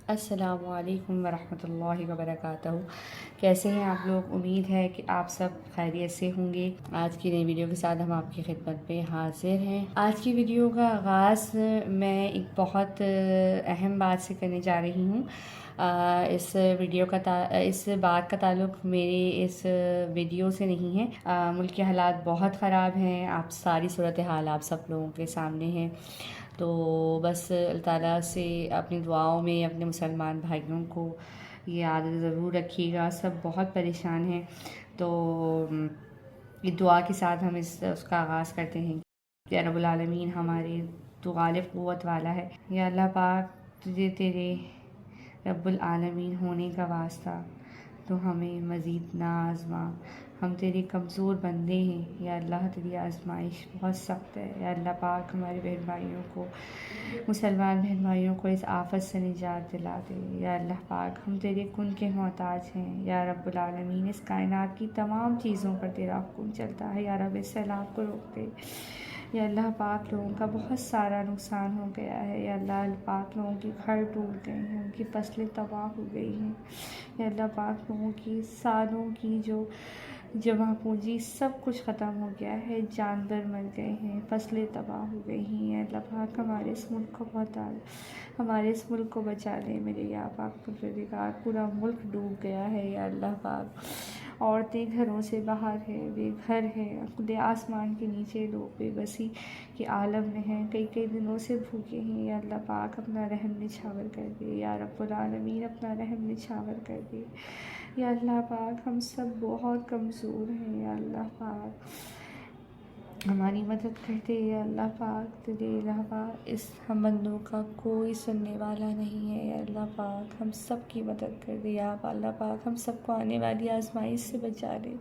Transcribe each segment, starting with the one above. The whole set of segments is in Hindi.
अस्सलामुअलैकुम वरहमतुल्लाहि वबरकातुहू। कैसे हैं आप लोग? उम्मीद है कि आप सब खैरियत से होंगे। आज की नई वीडियो के साथ हम आपकी खिदमत पे हाजिर हैं। आज की वीडियो का आगाज़ मैं एक बहुत अहम बात से करने जा रही हूँ। इस बात का ताल्लुक़ मेरे इस वीडियो से नहीं है। मुल्क के हालात बहुत ख़राब हैं। आप सारी सूरत हाल आप सब लोगों के सामने हैं। तो बस अल्लाह ताला से अपनी दुआओं में अपने मुसलमान भाइयों को ये याद ज़रूर रखिएगा। सब बहुत परेशान हैं। तो ये दुआ के साथ हम उसका आगाज़ करते हैं। या रब्बुल आलमीन हमारे तो गालिब क़ुव्वत वाला है। या अल्लाह पाक तुझे तेरे रब्बुल आलमीन होने का वास्ता तो हमें मज़ीद ना आज़मा। हम तेरे कमज़ोर बंदे हैं या अल्लाह। तेरी आजमाइश बहुत सख्त है या अल्लाह पाक। हमारे बहन भाइयों को, मुसलमान बहन भाइयों को इस आफत से निजात दिला दे या अल्लाह पाक। हम तेरे कुन के मोहताज हैं या रब्बुल आलमीन। इस कायनात की तमाम चीज़ों पर तेरा हुक्म चलता है या रब। इस सैलाब को रोक दे या अल्लाह पाक। लोगों का बहुत सारा नुकसान हो गया है या अल्लाह पाक। लोगों के घर टूट गए हैं, उनकी फसलें तबाह हो गई हैं या अल्लाह पाक। लोगों की सालों की जो जमा पूंजी सब कुछ ख़त्म हो गया है। जानवर मर गए हैं, फसलें तबाह हो गई हैं। अल्लाह पाक हमारे इस मुल्क को हमारे इस मुल्क को बचा ले मेरे या पाक परवरदिगार। पूरा मुल्क डूब गया है या अल्लाह पाक। औरतें घरों से बाहर है, बेघर हैं। खुले आसमान के नीचे लोग बेबसी के आलम में हैं। कई कई दिनों से भूखे हैं या अल्लाह पाक। अपना रहम निछावर कर दे या रब्बुल आलमीन। अपना रहम निछावर कर दे या अल्लाह पाक। हम सब बहुत कमज़ोर हैं या अल्लाह पाक। हमारी मदद कर दे या अल्लाह पाक। तेरे अलावा इस हम बंदों का कोई सुनने वाला नहीं है या अल्लाह पाक। हम सब की मदद कर दे या अल्लाह पाक। हम सबको आने वाली आजमाइश से बचा ले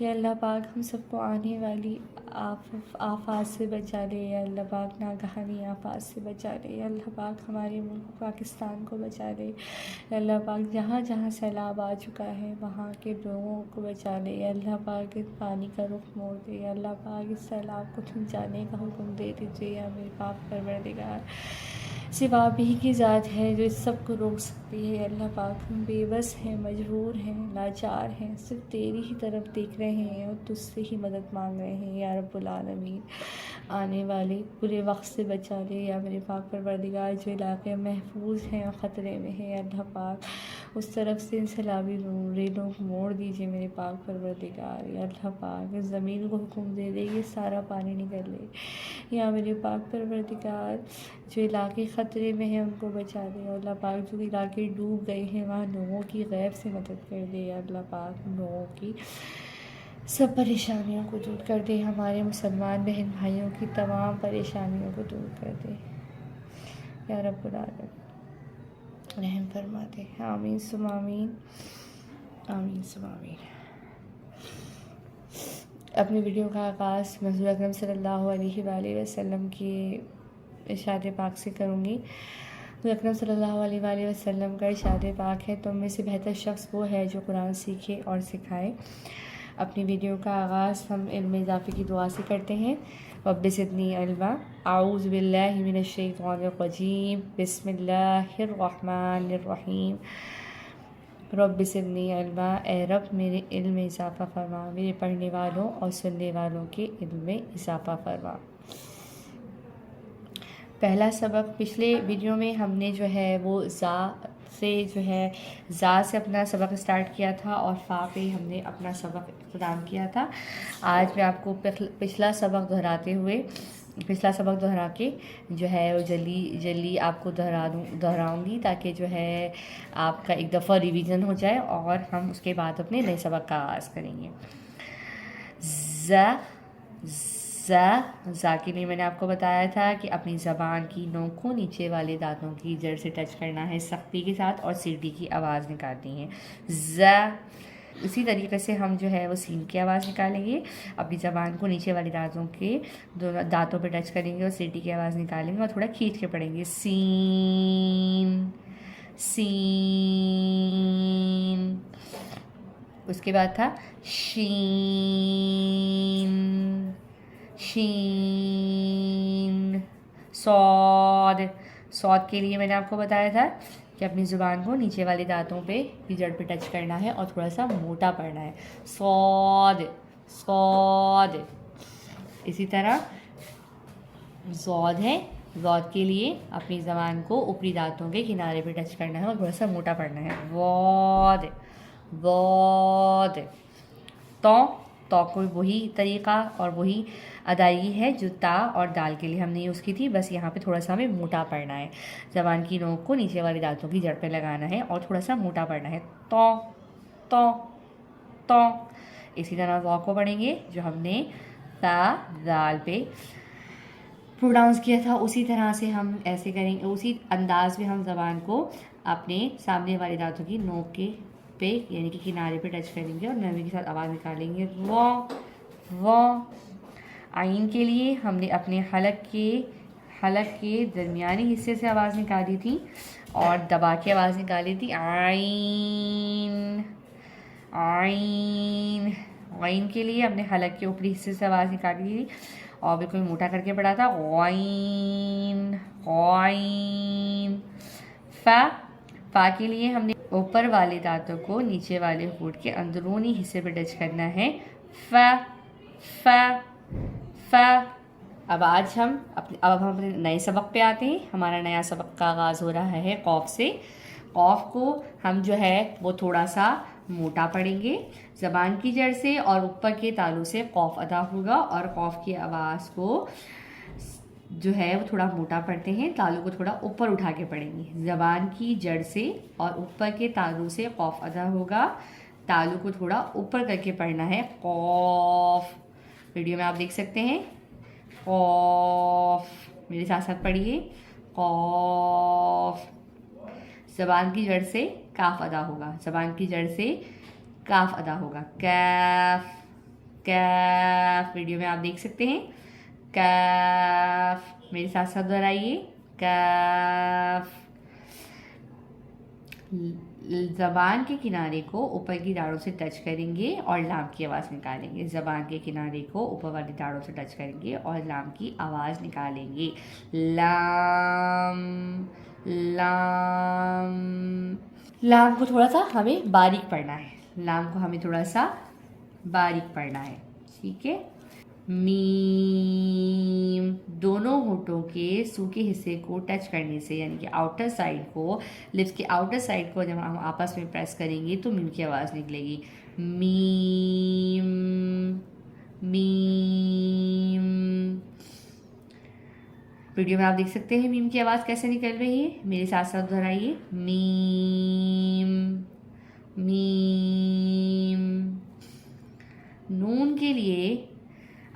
या अल्लाह पाक। हम सबको आने वाली आफात से बचा ले या अल्लाह पाक। नागहानी आफात से बचा ले या अल्लाह पाक। हमारे मुल्क पाकिस्तान को बचा ले या अल्लाह पाक। जहाँ जहाँ सैलाब आ चुका है वहाँ के लोगों को बचा ले या अल्लाह पाक। इस पानी का रुख मोड़ दे या अल्लाह पाक। इस सैलाब को थम जाने का हुक्म दे दीजिए या मेरे पाक परवरदिगार। सिवा आप ही की ज़ात है जो इस सब को रोक सकती है अल्लाह पाक। हम बेबस हैं, मजबूर हैं, लाचार हैं। सिर्फ तेरी ही तरफ देख रहे हैं और तुझसे ही मदद मांग रहे हैं या रब्बुल आलमीन। आने वाले बुरे वक्त से बचा ले या मेरे पाक परवरदिगार। जो इलाके महफूज हैं और ख़तरे में हैं अल्लाह पाक। उस तरफ से सैलाबी रेलों को मोड़ दीजिए मेरे पाक परवरदिगार या अल्लाह पाक। इस ज़मीन को हुक्म दे दे ये सारा पानी निकल ले या मेरे पाक परवरदिगार। जो इलाके ख़तरे में हैं उनको बचा दे अल्लाह पाक। जो इलाके डूब गए हैं वहाँ लोगों की गैब से मदद कर दे या अल्लाह पाक। लोगों की सब परेशानियों को दूर कर दे। हमारे मुसलमान बहन भाइयों की तमाम परेशानियों को दूर कर दे या रब्बुल आलमीन। रहम फरमा दे। आमीन सुम्मा आमीन, आमीन सुम्मा आमीन। अपनी वीडियो का आगाज़ रसूल अकरम सल्लल्लाहु अलैहि वसल्लम की इरशाद पाक से करूँगी। रसूल अकरम सल्लल्लाहु अलैहि वसल्लम का इरशाद पाक है, तुम में से बेहतर शख्स वो है जो कुरान सीखे और सिखाए। अपनी वीडियो का आगाज़ हम इल्म इज़ाफ़े की दुआ से करते हैं। रब्बि ज़िदनी इल्मा। आऊज़ु बिल्लाहि मिनश शैतानिर रजीम। बिस्मिल्लाहिर रहमानिर रहीम। रब्बि ज़िदनी इल्मा। ए रब मेरे इल्म में इज़ाफ़ा फरमा। मेरे पढ़ने वालों और सुनने वालों के इल्म में इज़ाफ़ा फरमा। पहला सबक पिछले वीडियो में हमने जो है वो ज़ा से अपना सबक स्टार्ट किया था और फ़ा पे हमने अपना सबक इख्तिताम किया था। आज मैं आपको पिछला सबक दोहरा के जो है वो जल्दी आपको दोहराऊँगी ताकि जो है आपका एक दफ़ा रिवीजन हो जाए और हम उसके बाद अपने नए सबक का आगाज़ करेंगे। ज़ा के लिए मैंने आपको बताया था कि अपनी ज़बान की नोक को नीचे वाले दांतों की जड़ से टच करना है सख्ती के साथ और सीढ़ी की आवाज़ निकालनी है। ज़। इसी तरीके से हम जो है वो सीन की आवाज़ निकालेंगे। अपनी ज़बान को नीचे वाले दांतों के दोनों दांतों पे टच करेंगे और सीढ़ी की आवाज़ निकालेंगे और थोड़ा खींच के पढ़ेंगे। Scene scene. उसके बाद था शीन शीन। सौद के लिए मैंने आपको बताया था कि अपनी ज़ुबान को नीचे वाले दांतों पे की जड़ पे टच करना है और थोड़ा सा मोटा पड़ना है। सौद सौद। इसी तरह ज़ौद है, ज़ौद के लिए अपनी ज़बान को ऊपरी दांतों के किनारे पे टच करना है और थोड़ा सा मोटा पड़ना है। वौद वौद। तो को वही तरीक़ा और वही अदायगी है जो ता और दाल के लिए हमने यूज़ की थी, बस यहाँ पे थोड़ा सा हमें मोटा पड़ना है। ज़बान की नोक को नीचे वाले दांतों की जड़ पे लगाना है और थोड़ा सा मोटा पड़ना है। तो तो। इसी तरह ज़ौ को पढ़ेंगे जो हमने ता दाल पे प्रोनाउंस किया था, उसी तरह से हम ऐसे करेंगे, उसी अंदाज में हम ज़बान को अपने सामने वाले दांतों की नोक के पे यानी कि किनारे पे टच करेंगे और नरमी के साथ आवाज़ निकालेंगे। वो। आइन के लिए हमने अपने हलक के दरमियानी हिस्से से आवाज़ निकाली थी और दबा के आवाज़ निकाली थी। आइन आइन। आइन के लिए हमने हलक के ऊपरी हिस्से से आवाज़ निकाली थी और बिल्कुल मोटा करके पढ़ा था। आइन आइन। फा के लिए हमने ऊपर वाले दांतों को नीचे वाले होंठ के अंदरूनी हिस्से पर टच करना है। फ। अब हम अपने नए सबक पे आते हैं। हमारा नया सबक का आगाज़ हो रहा है कौफ से। कौफ को हम जो है वो थोड़ा सा मोटा पढ़ेंगे। ज़बान की जड़ से और ऊपर के तालू से कौफ अदा होगा और कौफ की आवाज़ को जो है वो थोड़ा मोटा पढ़ते हैं, तालू को थोड़ा ऊपर उठा के पढ़ेंगे। ज़बान की जड़ से और ऊपर के तालू से कौफ अदा होगा, तालू को थोड़ा ऊपर करके पढ़ना है। कौफ। वीडियो में आप देख सकते हैं। कौफ। मेरे साथ साथ पढ़िए। कौफ। ज़बान की जड़ से काफ अदा होगा, ज़बान की जड़ से काफ अदा होगा। कैफ कैफ। वीडियो में आप देख सकते हैं। कैफ। मेरे साथ साथ दोहराइए। कैफ। ज़बान के किनारे को ऊपर की दाढ़ों से टच करेंगे और लाम की आवाज़ निकालेंगे। ज़बान के किनारे को ऊपर वाली दाढ़ों से टच करेंगे और लाम की आवाज़ निकालेंगे। लाम लाम। लाम को थोड़ा सा हमें बारीक पढ़ना है, लाम को हमें थोड़ा सा बारीक पढ़ना है। ठीक है। मीम। दोनों होठों के सूखे हिस्से को टच करने से यानी कि आउटर साइड को, लिप्स के आउटर साइड को जब हम आपस में प्रेस करेंगे तो मीम की आवाज़ निकलेगी। Meme meme. वीडियो में आप देख सकते हैं मीम की आवाज़ कैसे निकल रही है। मेरे साथ साथ दोहराइए। Meme meme. नून के लिए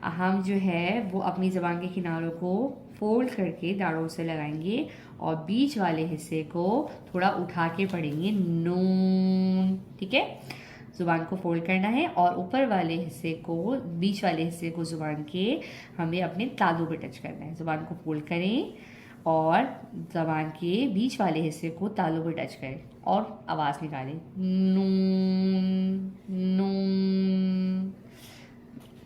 हम जो है वो अपनी ज़बान के किनारों को फोल्ड करके दाढ़ों से लगाएंगे और बीच वाले हिस्से को थोड़ा उठा के पढ़ेंगे। नून। ठीक है। ज़ुबान को फोल्ड करना है और ऊपर वाले हिस्से को, बीच वाले हिस्से को ज़ुबान के हमें अपने तालू पे टच करना है। ज़ुबान को फोल्ड करें और ज़बान के बीच वाले हिस्से को तालू पे टच करें और आवाज़ निकालें। नून नून।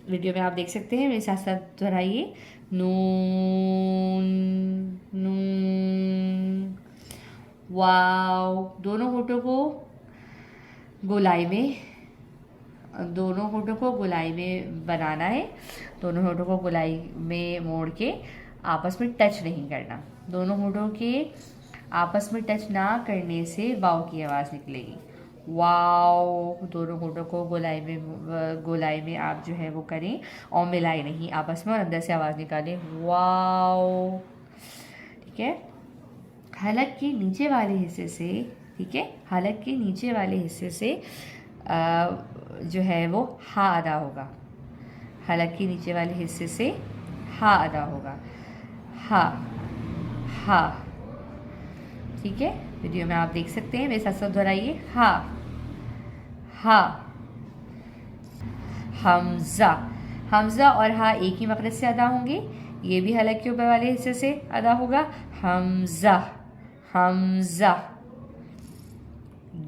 वीडियो में आप देख सकते हैं, मेरे साथ साथ दोहराइए। नून नून। वाव। दोनों होठों को गोलाई में बनाना है। दोनों होठों को गोलाई में मोड़ के आपस में टच नहीं करना। दोनों होठों के आपस में टच ना करने से वाव की आवाज़ निकलेगी। वाव। दोनों होठों को गोलाई में आप जो है वो करें और मिलाए नहीं आपस में और अंदर से आवाज़ निकालें। वाव। ठीक है। हलक के नीचे वाले हिस्से से, ठीक है, हलक के नीचे वाले हिस्से से जो है वो हा अदा होगा। हलक के नीचे वाले हिस्से से हा अदा होगा। हा हा। ठीक है। वीडियो में आप देख सकते हैं, मेरे साथ साथ दोहराइए। हा हा। हमज़ा। हमज़ा और हा एक ही मखरज से अदा होंगे। ये भी हलक के ऊपर वाले हिस्से से अदा होगा। हमज़ा हमज़ा।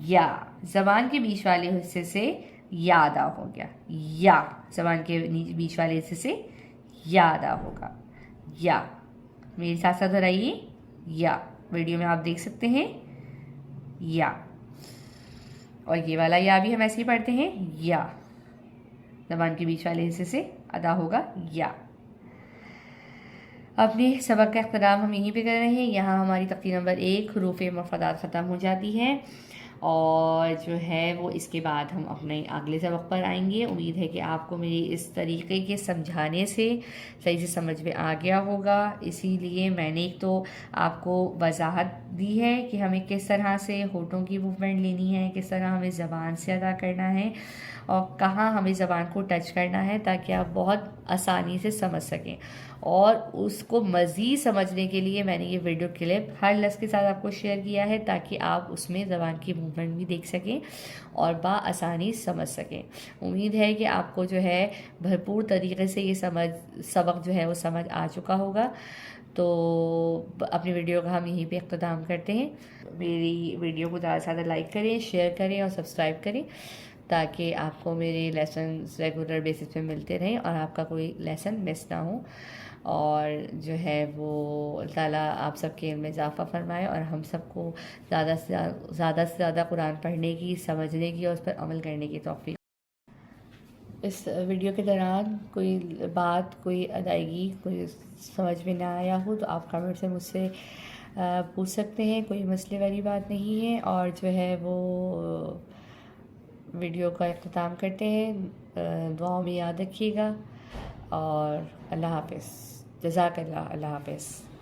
या। ज़बान के बीच वाले हिस्से से या अदा हो गया। या। ज़बान के बीच वाले हिस्से से या अदा होगा। या। मेरे साथ साथ दोहराइए। या। वीडियो में आप देख सकते हैं। या, और ये वाला या भी हम ऐसे ही पढ़ते हैं या, ज़बान के बीच वाले हिस्से से अदा होगा या। अपने सबक का इख्तिताम हम यहीं पे कर रहे हैं। यहाँ हमारी तकरीर नंबर 1 हुरूफ़ मुफ़रदात ख़त्म हो जाती है और जो है वो इसके बाद हम अपने अगले सबक पर आएंगे। उम्मीद है कि आपको मेरी इस तरीके के समझाने से सही से समझ में आ गया होगा। इसीलिए मैंने एक तो आपको वजाहत दी है कि हमें किस तरह से होठों की मूवमेंट लेनी है, किस तरह हमें ज़बान से अदा करना है और कहाँ हमें ज़बान को टच करना है, ताकि आप बहुत आसानी से समझ सकें। और उसको मज़ीद समझने के लिए मैंने ये वीडियो क्लिप हर लफ्ज़ के साथ आपको शेयर किया है, ताकि आप उसमें ज़बान की मूवमेंट भी देख सकें और आसानी समझ सकें। उम्मीद है कि आपको जो है भरपूर तरीके से ये सबक जो है वो समझ आ चुका होगा। तो अपनी वीडियो का हम यहीं पे इख्तिताम करते हैं। मेरी वीडियो को ज़्यादा से ज़्यादा लाइक करें, शेयर करें और सब्सक्राइब करें, ताकि आपको मेरे लेसन रेगुलर बेसिस पे मिलते रहें और आपका कोई लेसन मिस ना हो। और जो है वो अल्लाह ताला आप सबके इल्म में इजाफ़ा फरमाए और हम सबको ज़्यादा से ज़्यादा कुरान पढ़ने की, समझने की और उस पर अमल करने की तौफ़ीक। इस वीडियो के दौरान कोई बात, कोई अदायगी, कोई समझ में ना आया हो तो आप कमेंट से मुझसे पूछ सकते हैं। कोई मसले वाली बात नहीं है। और जो है वो वीडियो का इख्तिताम करते हैं। दुआओं में याद रखिएगा और अल्लाह हाफ़िज़। जज़ाकल्लाह। अल्लाह हाफ़िज़।